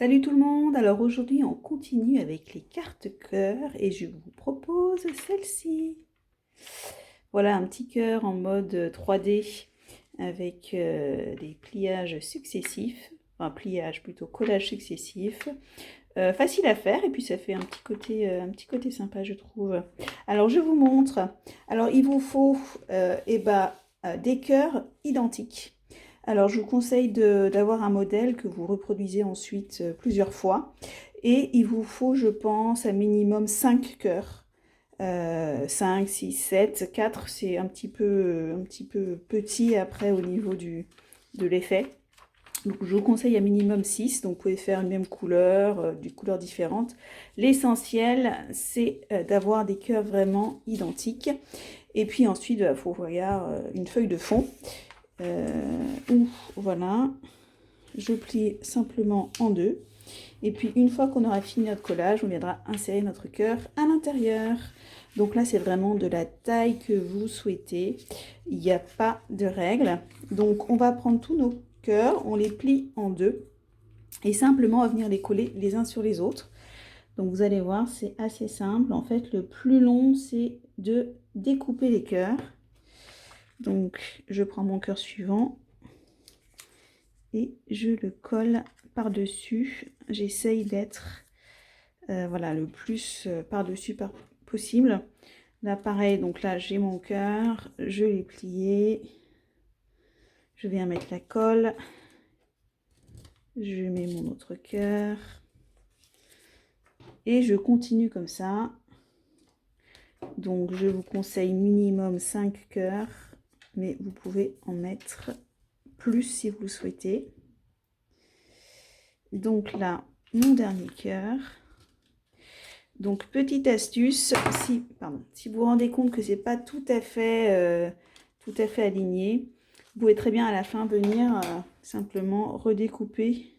Salut tout le monde, alors aujourd'hui on continue avec les cartes cœur et je vous propose celle-ci. Voilà un petit cœur en mode 3D avec des pliages successifs, enfin pliage plutôt collage successif. Facile à faire et puis ça fait un petit côté sympa je trouve. Alors je vous montre, alors il vous faut des cœurs identiques. Alors je vous conseille d'avoir un modèle que vous reproduisez ensuite plusieurs fois et il vous faut je pense un minimum 5 cœurs. 5, 6, 7, 4 c'est un petit peu petit après au niveau de l'effet. Donc, je vous conseille un minimum 6, donc vous pouvez faire une même couleur, des couleurs différentes. L'essentiel, c'est d'avoir des cœurs vraiment identiques. Et puis ensuite, il faut voir une feuille de fond. Où, voilà, je plie simplement en deux. Et puis une fois qu'on aura fini notre collage, on viendra insérer notre cœur à l'intérieur. Donc là, c'est vraiment de la taille que vous souhaitez. Il n'y a pas de règle. Donc on va prendre tous nos cœurs, on les plie en deux et simplement on va venir les coller les uns sur les autres. Donc vous allez voir, c'est assez simple. En fait, le plus long, c'est de découper les cœurs. Donc je prends mon cœur suivant et je le colle par-dessus. J'essaye d'être voilà, le plus par-dessus possible. Là, pareil, donc là, j'ai mon cœur, je l'ai plié. Je viens mettre la colle. Je mets mon autre cœur. Et je continue comme ça. Donc, je vous conseille minimum 5 cœurs, mais vous pouvez en mettre plus si vous le souhaitez. Donc là, mon dernier cœur. Donc, petite astuce, si vous vous rendez compte que c'est pas tout à fait aligné, vous pouvez très bien à la fin venir simplement redécouper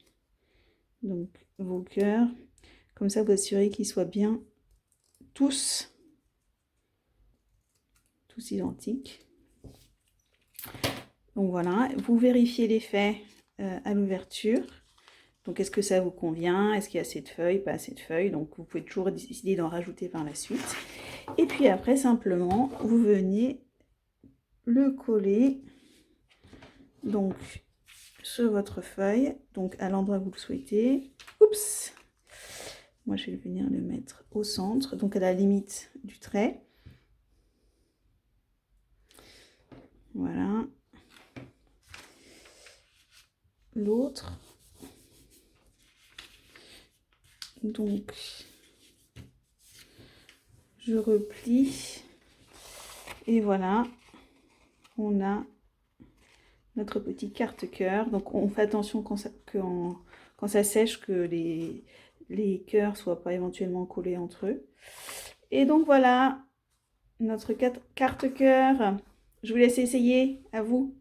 donc, vos cœurs. Comme ça, vous assurez qu'ils soient bien tous identiques. Donc voilà, vous vérifiez l'effet à l'ouverture. Donc est-ce que ça vous convient? Est-ce qu'il y a assez de feuilles? Pas assez de feuilles. Donc vous pouvez toujours décider d'en rajouter par la suite. Et puis après, simplement, vous venez le coller donc sur votre feuille, donc à l'endroit où vous le souhaitez. Oups! Moi, je vais venir le mettre au centre, donc à la limite du trait. Voilà. L'autre. Donc, je replie. Et voilà, on a notre petit carte-cœur. Donc, on fait attention quand ça sèche que les cœurs ne soient pas éventuellement collés entre eux. Et donc, voilà, notre carte-cœur. Je vous laisse essayer. À vous.